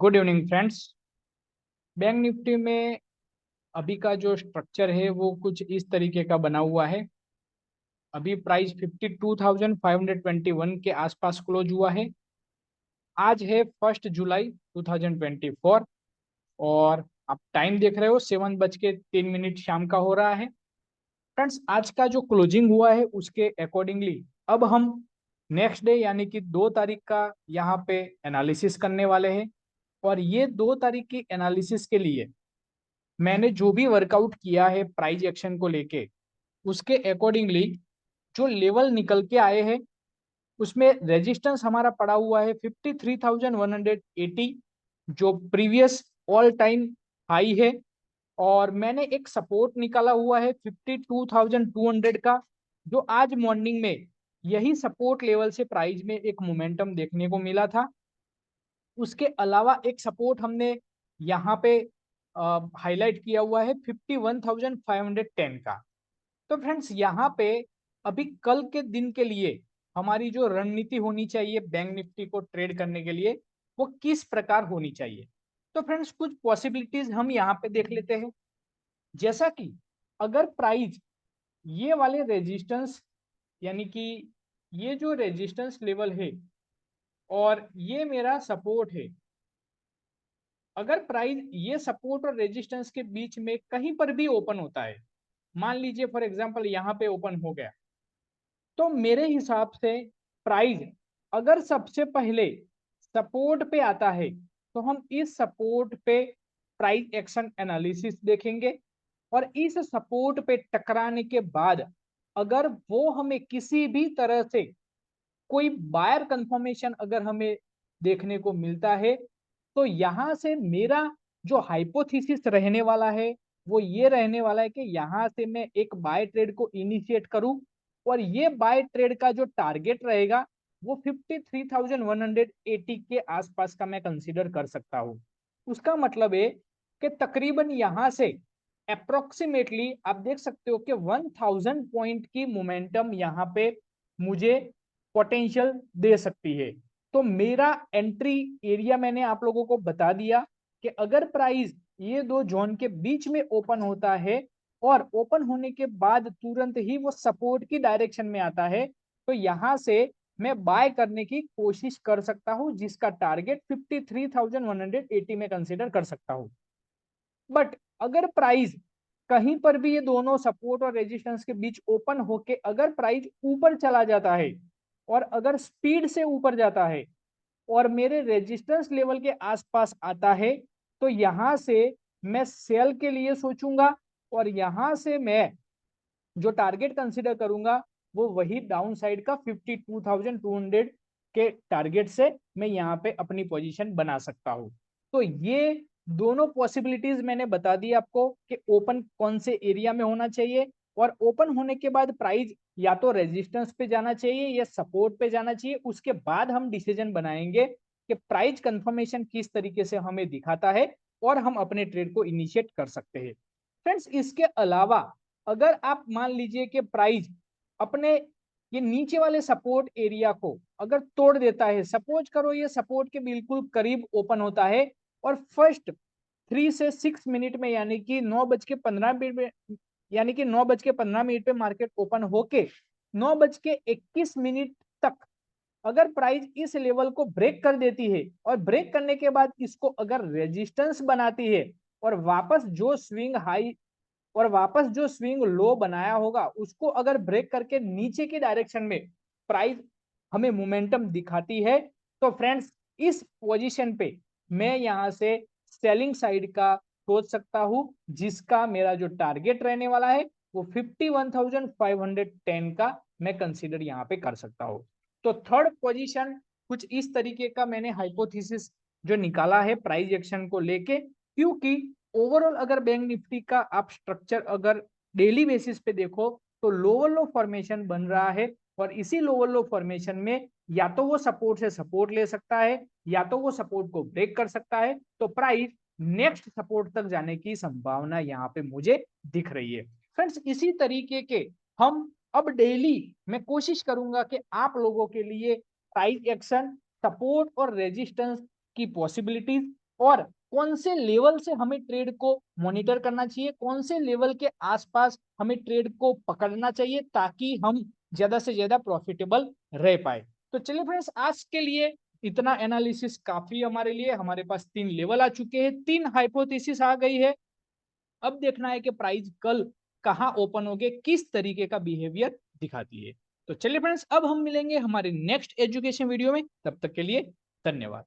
Good evening friends. Bank Nifty में अभी का जो स्ट्रक्चर है वो कुछ इस तरीके का बना हुआ है। अभी प्राइस 52,521 के आसपास क्लोज हुआ है। आज है 1 जुलाई 2024 और आप टाइम देख रहे हो 7:03 शाम का हो रहा है। फ्रेंड्स, आज का जो क्लोजिंग हुआ है उसके अकॉर्डिंगली अब हम नेक्स्ट डे यानी कि 2 तारीख का यहाँ पे एनालिसिस करने वाले हैं। और ये 2 तारीख की एनालिसिस के लिए मैंने जो भी वर्कआउट किया है प्राइस एक्शन को लेके उसके अकॉर्डिंगली जो लेवल निकल के आए हैं उसमें रेजिस्टेंस हमारा पड़ा हुआ है 53,180 जो प्रीवियस ऑल टाइम हाई है। और मैंने एक सपोर्ट निकाला हुआ है 52,200 का, जो आज मॉर्निंग में यही सपोर्ट लेवल से प्राइस में एक मोमेंटम देखने को मिला था। उसके अलावा एक सपोर्ट हमने यहाँ पे हाईलाइट किया हुआ है 51,510 का। तो फ्रेंड्स, यहाँ पे अभी कल के दिन के लिए हमारी जो रणनीति होनी चाहिए बैंक निफ्टी को ट्रेड करने के लिए वो किस प्रकार होनी चाहिए। तो फ्रेंड्स, कुछ पॉसिबिलिटीज हम यहाँ पे देख लेते हैं। जैसा कि अगर प्राइस ये वाले रेजिस्टेंस यानी कि ये जो रेजिस्टेंस लेवल है और ये मेरा सपोर्ट है, अगर प्राइस ये सपोर्ट और रेजिस्टेंस के बीच में कहीं पर भी ओपन होता है, मान लीजिए फॉर एग्जांपल यहाँ पे ओपन हो गया, तो मेरे हिसाब से प्राइस अगर सबसे पहले सपोर्ट पे आता है तो हम इस सपोर्ट पे प्राइस एक्शन एनालिसिस देखेंगे। और इस सपोर्ट पे टकराने के बाद अगर वो हमें किसी भी तरह से कोई बायर कंफर्मेशन अगर हमें देखने को मिलता है तो यहां से मेरा जो हाइपोथेसिस रहने वाला है वो ये रहने वाला है कि यहां से मैं एक बाय ट्रेड को इनिशिएट करूं। और ये बाय ट्रेड का जो टारगेट रहेगा वो 53,180 के आसपास का मैं कंसीडर कर सकता हूं। उसका मतलब है कि तकरीबन यहां से अप्रोक्सीमेटली आप देख सकते हो कि 1000 पॉइंट की मोमेंटम यहाँ पे मुझे पोटेंशियल दे सकती है। तो मेरा एंट्री एरिया मैंने आप लोगों को बता दिया कि अगर प्राइस ये दो जोन के बीच में ओपन होता है और ओपन होने के बाद तुरंत ही वो सपोर्ट की डायरेक्शन में आता है तो यहां से मैं बाय करने की कोशिश कर सकता हूं, जिसका टारगेट 53,180 में कंसीडर कर सकता हूं। बट अगर प्राइस कहीं पर भी ये दोनों सपोर्ट और रेजिस्टेंस के बीच ओपन होके अगर प्राइस ऊपर चला जाता है और अगर स्पीड से ऊपर जाता है और मेरे रेजिस्टेंस लेवल के आसपास आता है तो यहां से मैं सेल के लिए सोचूंगा। और यहां से मैं जो टारगेट कंसीडर करूंगा वो वही डाउन साइड का 52,200 के टारगेट से मैं यहाँ पे अपनी पोजीशन बना सकता हूँ। तो ये दोनों पॉसिबिलिटीज मैंने बता दी आपको कि ओपन कौन से एरिया में होना चाहिए और ओपन होने के बाद प्राइस या तो रेजिस्टेंस पे जाना चाहिए या सपोर्ट पे जाना चाहिए। उसके बाद हम डिसीजन बनाएंगे कि प्राइस कंफर्मेशन किस तरीके से हमें दिखाता है और हम अपने ट्रेड को इनिशिएट कर सकते हैं। फ्रेंड्स, इसके अलावा अगर आप मान लीजिए कि प्राइस अपने ये नीचे वाले सपोर्ट एरिया को अगर तोड़ देता है, सपोज करो ये सपोर्ट के बिल्कुल करीब ओपन होता है और फर्स्ट 3 से 6 मिनट में यानी कि 9:15 में यानी कि 9:15 पे मार्केट ओपन होके 9:21 तक अगर प्राइस इस लेवल को ब्रेक कर देती है और ब्रेक करने के बाद इसको अगर रेजिस्टेंस बनाती है और वापस जो स्विंग लो बनाया होगा उसको अगर ब्रेक करके नीचे की डायरेक्शन में प्राइस हमें मोमेंटम दिखाती है तो फ्रेंड्स इस पोजीशन पे मैं यहां से सेलिंग साइड का सोच सकता हूं, जिसका मेरा जो टारगेट रहने वाला है वो 51,510 का मैं कंसीडर यहाँ पे कर सकता हूँ। तो थर्ड पोजीशन कुछ इस तरीके का मैंने हाइपोथेसिस जो निकाला है प्राइस एक्शन को लेके, क्योंकि ओवरऑल अगर बैंक निफ्टी का आप स्ट्रक्चर अगर डेली बेसिस पे देखो तो लोअर लो फॉर्मेशन बन रहा है और इसी लोअर लो फॉर्मेशन में या तो वो सपोर्ट से सपोर्ट ले सकता है या तो वो सपोर्ट को ब्रेक कर सकता है। तो प्राइस नेक्स्ट सपोर्ट तक जाने की संभावना यहाँ पे मुझे दिख रही है। फ्रेंड्स, इसी तरीके के हम अब डेली मैं कोशिश करूंगा कि आप लोगों के लिए प्राइस एक्शन, सपोर्ट और रेजिस्टेंस की पॉसिबिलिटीज और कौन से लेवल से हमें ट्रेड को मॉनिटर करना चाहिए, कौन से लेवल के आसपास हमें ट्रेड को पकड़ना चाहिए ताकि हम ज्यादा से ज्यादा प्रॉफिटेबल रह पाए। तो चलिए फ्रेंड्स, आज के लिए इतना एनालिसिस काफी हमारे लिए। हमारे पास 3 लेवल आ चुके हैं, 3 हाइपोथेसिस आ गई है। अब देखना है कि प्राइस कल कहां ओपन होगे, किस तरीके का बिहेवियर दिखाती है। तो चलिए फ्रेंड्स, अब हम मिलेंगे हमारे नेक्स्ट एजुकेशन वीडियो में। तब तक के लिए धन्यवाद।